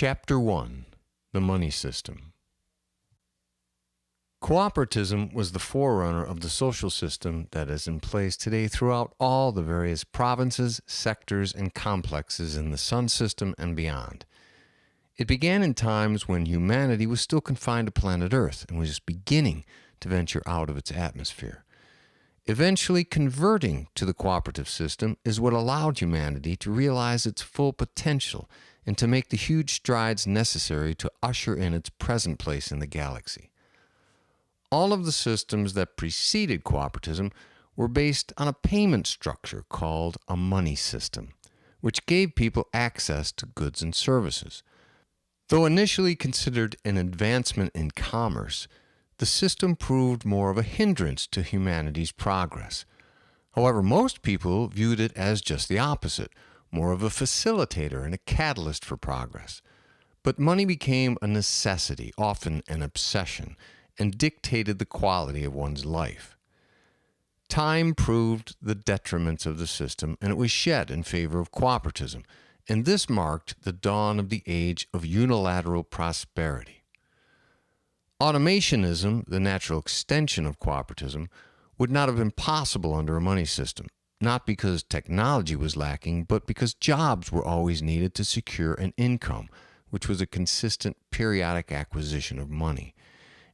Chapter 1: The Money System. Cooperatism was the forerunner of the social system that is in place today throughout all the various provinces, sectors, and complexes in the Sun system and beyond. It began in times when humanity was still confined to planet Earth and was just beginning to venture out of its atmosphere. Eventually converting to the cooperative system is what allowed humanity to realize its full potential and to make the huge strides necessary to usher in its present place in the galaxy. All of the systems that preceded cooperatism were based on a payment structure called a money system, which gave people access to goods and services. Though initially considered an advancement in commerce, the system proved more of a hindrance to humanity's progress. However, most people viewed it as just the opposite, more of a facilitator and a catalyst for progress. But money became a necessity, often an obsession, and dictated the quality of one's life. Time proved the detriments of the system, and it was shed in favor of cooperatism, and this marked the dawn of the age of unilateral prosperity. Automationism, the natural extension of cooperatism, would not have been possible under a money system, not because technology was lacking, but because jobs were always needed to secure an income, which was a consistent periodic acquisition of money.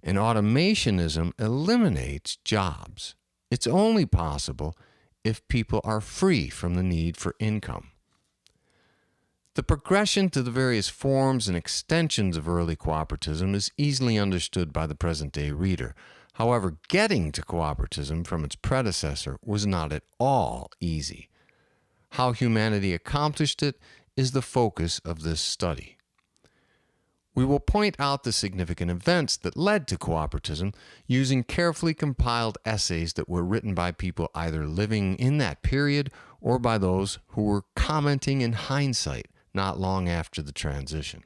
And automationism eliminates jobs. It's only possible if people are free from the need for income. The progression to the various forms and extensions of early cooperatism is easily understood by the present-day reader. However, getting to cooperatism from its predecessor was not at all easy. How humanity accomplished it is the focus of this study. We will point out the significant events that led to cooperatism using carefully compiled essays that were written by people either living in that period or by those who were commenting in hindsight not long after the transition.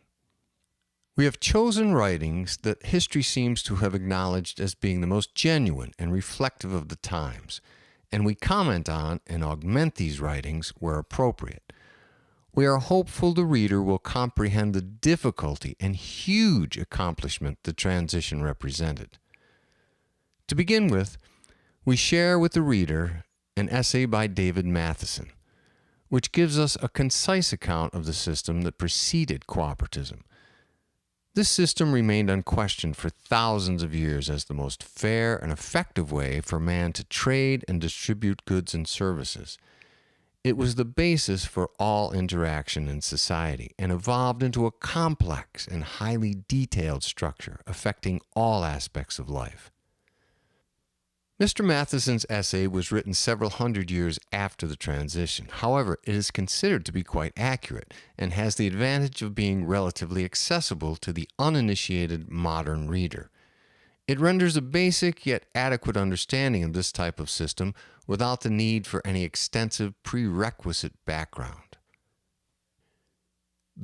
We have chosen writings that history seems to have acknowledged as being the most genuine and reflective of the times, and we comment on and augment these writings where appropriate. We are hopeful the reader will comprehend the difficulty and huge accomplishment the transition represented. To begin with, we share with the reader an essay by David Matheson, which gives us a concise account of the system that preceded cooperatism. This system remained unquestioned for thousands of years as the most fair and effective way for man to trade and distribute goods and services. It was the basis for all interaction in society and evolved into a complex and highly detailed structure affecting all aspects of life. Mr. Matheson's essay was written several hundred years after the transition. However, it is considered to be quite accurate and has the advantage of being relatively accessible to the uninitiated modern reader. It renders a basic yet adequate understanding of this type of system without the need for any extensive prerequisite background.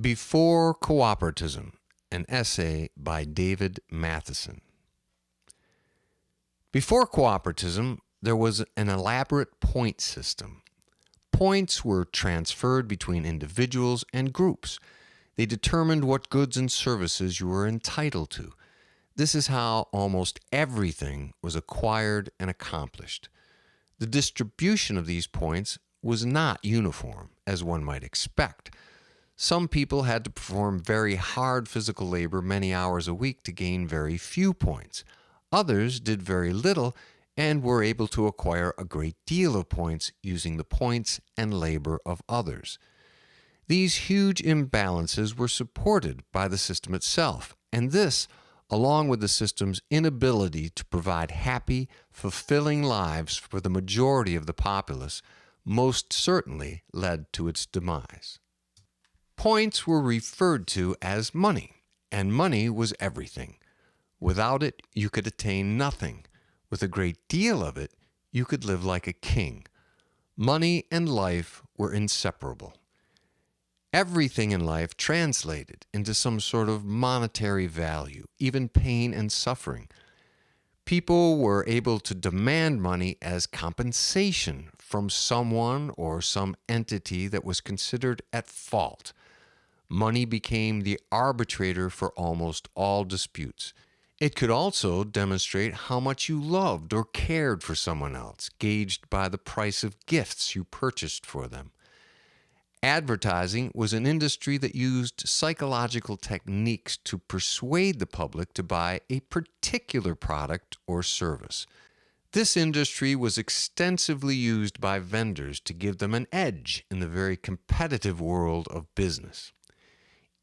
Before Cooperatism, an essay by David Matheson. Before cooperatism, there was an elaborate point system. Points were transferred between individuals and groups. They determined what goods and services you were entitled to. This is how almost everything was acquired and accomplished. The distribution of these points was not uniform, as one might expect. Some people had to perform very hard physical labor many hours a week to gain very few points. Others did very little and were able to acquire a great deal of points using the points and labor of others. These huge imbalances were supported by the system itself, and this, along with the system's inability to provide happy, fulfilling lives for the majority of the populace, most certainly led to its demise. Points were referred to as money, and money was everything. Without it, you could attain nothing. With a great deal of it, you could live like a king. Money and life were inseparable. Everything in life translated into some sort of monetary value, even pain and suffering. People were able to demand money as compensation from someone or some entity that was considered at fault. Money became the arbitrator for almost all disputes. It could also demonstrate how much you loved or cared for someone else, gauged by the price of gifts you purchased for them. Advertising was an industry that used psychological techniques to persuade the public to buy a particular product or service. This industry was extensively used by vendors to give them an edge in the very competitive world of business.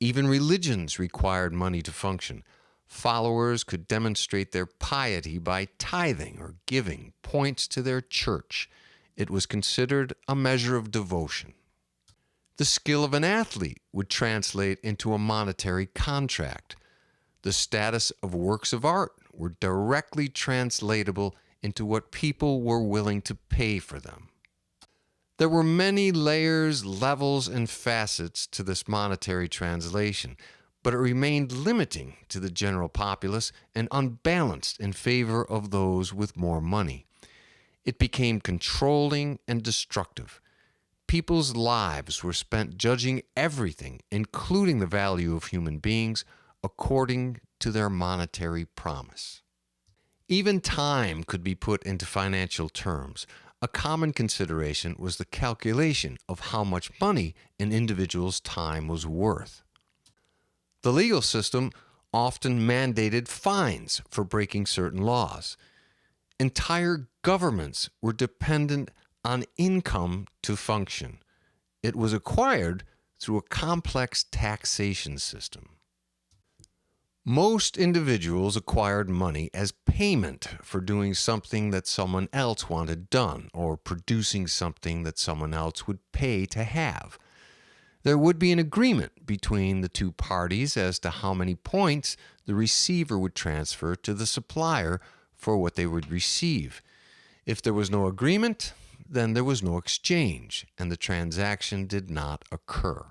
Even religions required money to function. Followers could demonstrate their piety by tithing or giving points to their church. It was considered a measure of devotion. The skill of an athlete would translate into a monetary contract. The status of works of art were directly translatable into what people were willing to pay for them. There were many layers, levels, and facets to this monetary translation, but it remained limiting to the general populace and unbalanced in favor of those with more money. It became controlling and destructive. People's lives were spent judging everything, including the value of human beings, according to their monetary promise. Even time could be put into financial terms. A common consideration was the calculation of how much money an individual's time was worth. The legal system often mandated fines for breaking certain laws. Entire governments were dependent on income to function. It was acquired through a complex taxation system. Most individuals acquired money as payment for doing something that someone else wanted done, or producing something that someone else would pay to have. There would be an agreement between the two parties as to how many points the receiver would transfer to the supplier for what they would receive. If there was no agreement, then there was no exchange, and the transaction did not occur.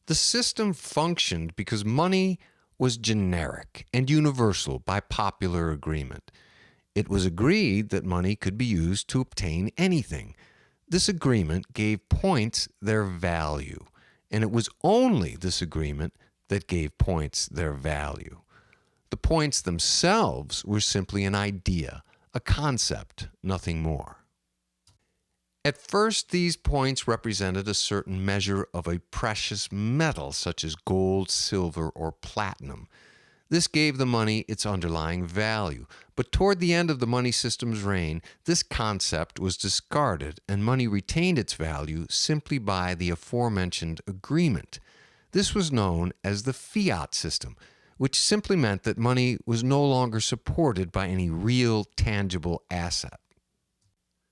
The system functioned because money was generic and universal by popular agreement. It was agreed that money could be used to obtain anything. This agreement gave points their value, and it was only this agreement that gave points their value. The points themselves were simply an idea, a concept, nothing more. At first, these points represented a certain measure of a precious metal such as gold, silver, or platinum. This gave the money its underlying value. But toward the end of the money system's reign, this concept was discarded and money retained its value simply by the aforementioned agreement. This was known as the fiat system, which simply meant that money was no longer supported by any real, tangible asset.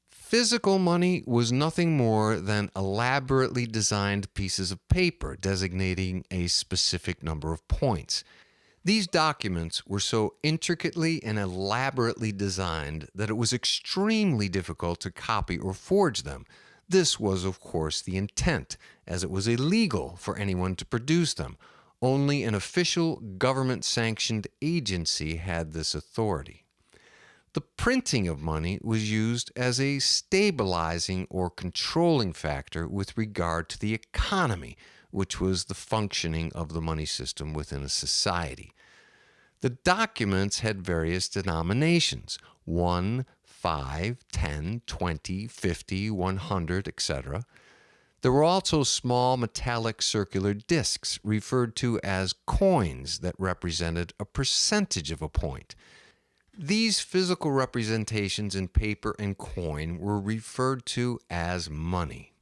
Physical money was nothing more than elaborately designed pieces of paper designating a specific number of points. These documents were so intricately and elaborately designed that it was extremely difficult to copy or forge them. This was, of course, the intent, as it was illegal for anyone to produce them. Only an official government-sanctioned agency had this authority. The printing of money was used as a stabilizing or controlling factor with regard to the economy, which was the functioning of the money system within a society. The documents had various denominations: 1, 5, 10, 20, 50, 100, etc. There were also small metallic circular discs referred to as coins that represented a percentage of a point. These physical representations in paper and coin were referred to as money.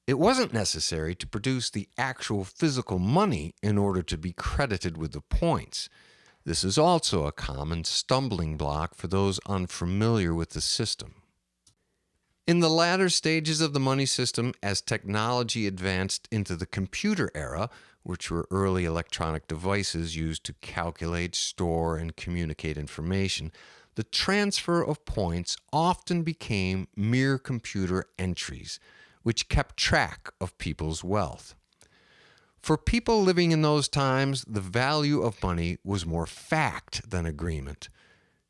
It wasn't necessary to produce the actual physical money in order to be credited with the points. This is also a common stumbling block for those unfamiliar with the system. In the latter stages of the money system, as technology advanced into the computer era, which were early electronic devices used to calculate, store, and communicate information, the transfer of points often became mere computer entries, which kept track of people's wealth. For people living in those times, the value of money was more fact than agreement.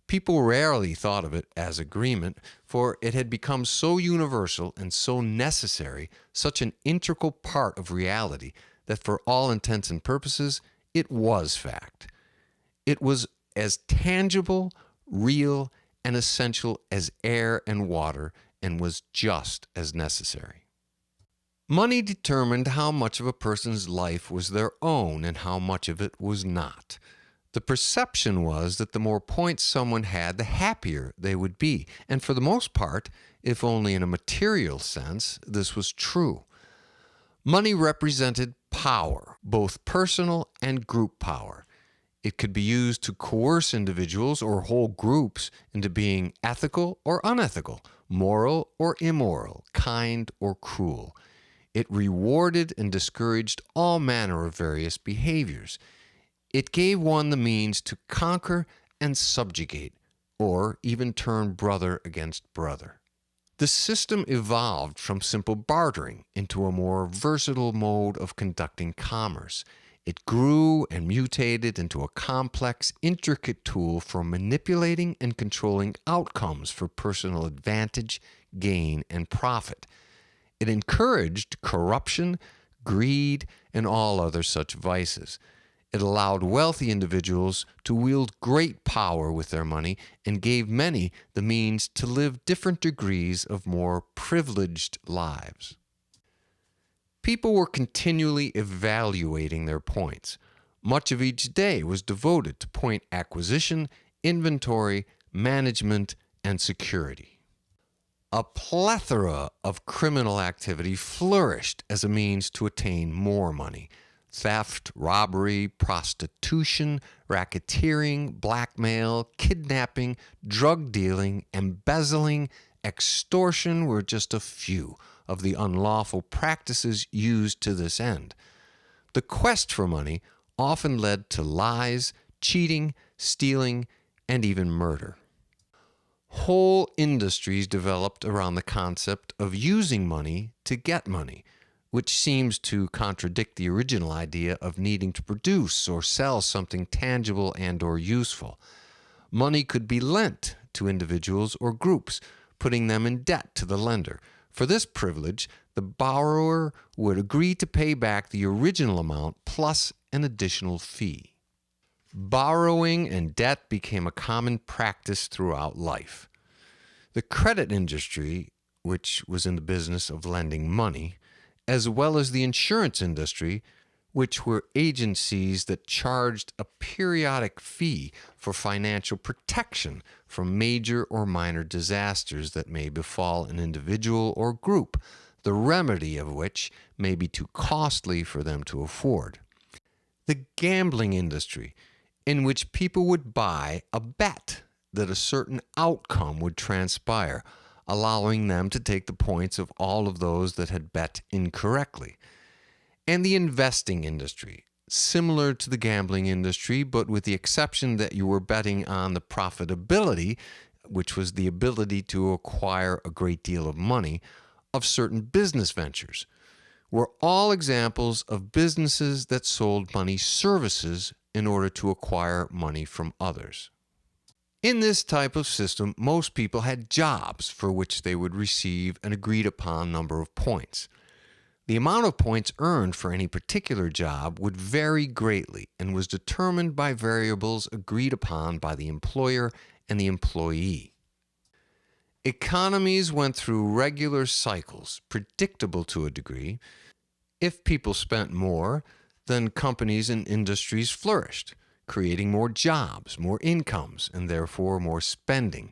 People rarely thought of it as agreement, for it had become so universal and so necessary, such an integral part of reality, that for all intents and purposes, it was fact. It was as tangible, real, and essential as air and water, and was just as necessary. Money determined how much of a person's life was their own and how much of it was not. The perception was that the more points someone had, the happier they would be. And for the most part, if only in a material sense, this was true. Money represented power, both personal and group power. It could be used to coerce individuals or whole groups into being ethical or unethical, moral or immoral, kind or cruel. It rewarded and discouraged all manner of various behaviors. It gave one the means to conquer and subjugate, or even turn brother against brother. The system evolved from simple bartering into a more versatile mode of conducting commerce. It grew and mutated into a complex, intricate tool for manipulating and controlling outcomes for personal advantage, gain, and profit. It encouraged corruption, greed, and all other such vices. It allowed wealthy individuals to wield great power with their money and gave many the means to live different degrees of more privileged lives. People were continually evaluating their points. Much of each day was devoted to point acquisition, inventory, management, and security. A plethora of criminal activity flourished as a means to attain more money. Theft, robbery, prostitution, racketeering, blackmail, kidnapping, drug dealing, embezzling, extortion were just a few of the unlawful practices used to this end. The quest for money often led to lies, cheating, stealing, and even murder. Whole industries developed around the concept of using money to get money, which seems to contradict the original idea of needing to produce or sell something tangible and or useful. Money could be lent to individuals or groups, putting them in debt to the lender. For this privilege, the borrower would agree to pay back the original amount plus an additional fee. Borrowing and debt became a common practice throughout life. The credit industry, which was in the business of lending money, as well as the insurance industry, which were agencies that charged a periodic fee for financial protection from major or minor disasters that may befall an individual or group, the remedy of which may be too costly for them to afford. The gambling industry, in which people would buy a bet that a certain outcome would transpire, allowing them to take the points of all of those that had bet incorrectly. And the investing industry, similar to the gambling industry, but with the exception that you were betting on the profitability, which was the ability to acquire a great deal of money, of certain business ventures, were all examples of businesses that sold money services in order to acquire money from others. In this type of system, most people had jobs for which they would receive an agreed-upon number of points. The amount of points earned for any particular job would vary greatly and was determined by variables agreed upon by the employer and the employee. Economies went through regular cycles, predictable to a degree. If people spent more, then companies and industries flourished, creating more jobs, more incomes, and therefore more spending.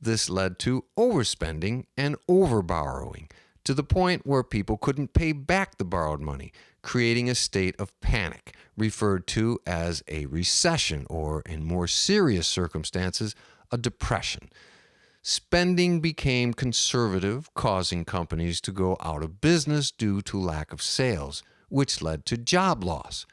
This led to overspending and overborrowing, to the point where people couldn't pay back the borrowed money, creating a state of panic, referred to as a recession, or in more serious circumstances, a depression. Spending became conservative, causing companies to go out of business due to lack of sales, which led to job loss.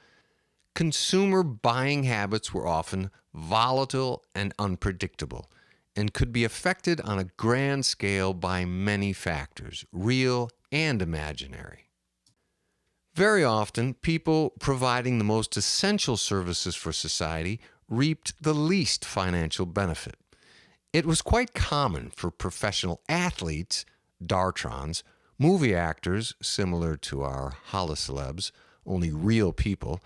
Consumer buying habits were often volatile and unpredictable, and could be affected on a grand scale by many factors, real and imaginary. Very often, people providing the most essential services for society reaped the least financial benefit. It was quite common for professional athletes, dartrons, movie actors, similar to our holocelebs, only real people,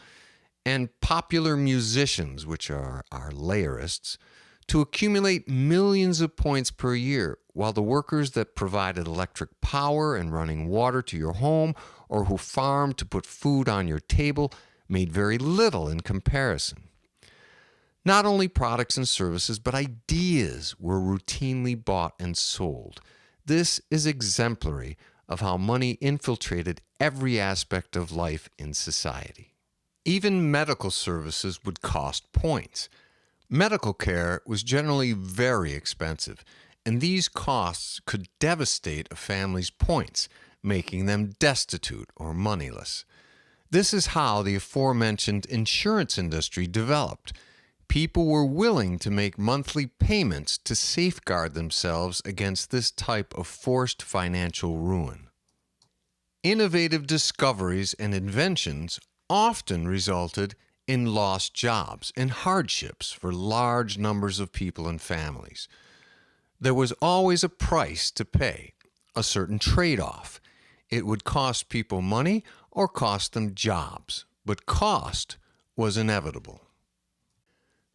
and popular musicians, which are our layerists, to accumulate millions of points per year, while the workers that provided electric power and running water to your home or who farmed to put food on your table made very little in comparison. Not only products and services, but ideas were routinely bought and sold. This is exemplary of how money infiltrated every aspect of life in society. Even medical services would cost points. Medical care was generally very expensive, and these costs could devastate a family's points, making them destitute or moneyless. This is how the aforementioned insurance industry developed. People were willing to make monthly payments to safeguard themselves against this type of forced financial ruin. Innovative discoveries and inventions often resulted in lost jobs and hardships for large numbers of people and families. There was always a price to pay, a certain trade-off. It would cost people money or cost them jobs, but cost was inevitable.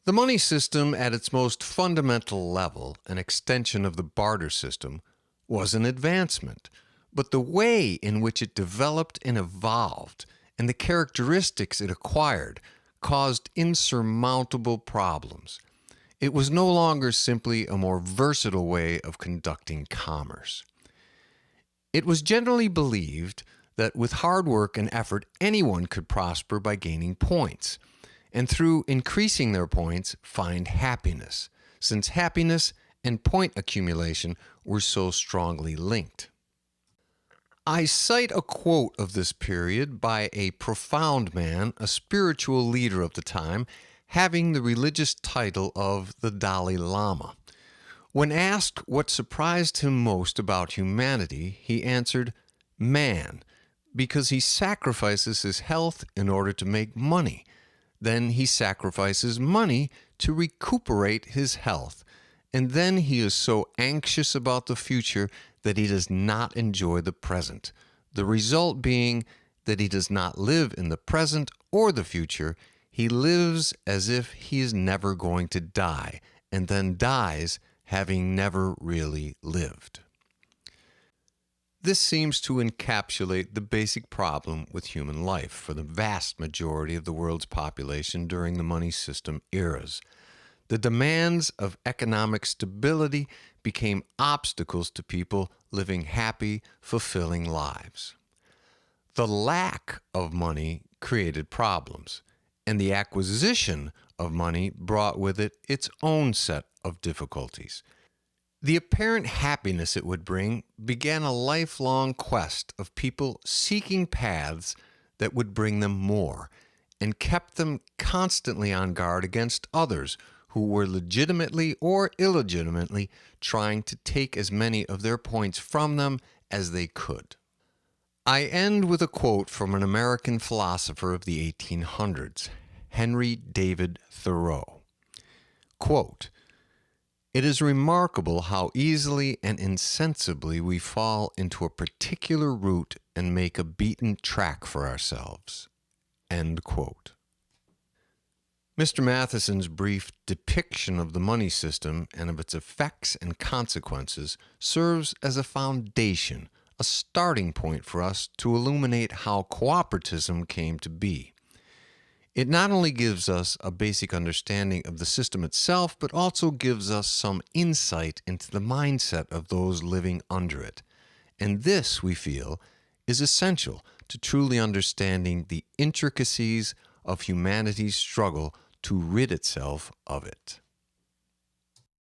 The money system at its most fundamental level, an extension of the barter system, was an advancement, but the way in which it developed and evolved and the characteristics it acquired caused insurmountable problems. It was no longer simply a more versatile way of conducting commerce. It was generally believed that with hard work and effort, anyone could prosper by gaining points, and through increasing their points, find happiness, since happiness and point accumulation were so strongly linked. I cite a quote of this period by a profound man, a spiritual leader of the time, having the religious title of the Dalai Lama. When asked what surprised him most about humanity, he answered, "Man, because he sacrifices his health in order to make money. Then he sacrifices money to recuperate his health. And then he is so anxious about the future that he does not enjoy the present. The result being that he does not live in the present or the future. He lives as if he is never going to die, and then dies having never really lived." This seems to encapsulate the basic problem with human life for the vast majority of the world's population during the money system eras. The demands of economic stability became obstacles to people living happy, fulfilling lives. The lack of money created problems, and the acquisition of money brought with it its own set of difficulties. The apparent happiness it would bring began a lifelong quest of people seeking paths that would bring them more, and kept them constantly on guard against others who were legitimately or illegitimately trying to take as many of their points from them as they could. I end with a quote from an American philosopher of the 1800s, Henry David Thoreau. Quote, "It is remarkable how easily and insensibly we fall into a particular route and make a beaten track for ourselves." End quote. Mr. Matheson's brief depiction of the money system and of its effects and consequences serves as a foundation, a starting point for us to illuminate how cooperatism came to be. It not only gives us a basic understanding of the system itself, but also gives us some insight into the mindset of those living under it. And this, we feel, is essential to truly understanding the intricacies of humanity's struggle to rid itself of it.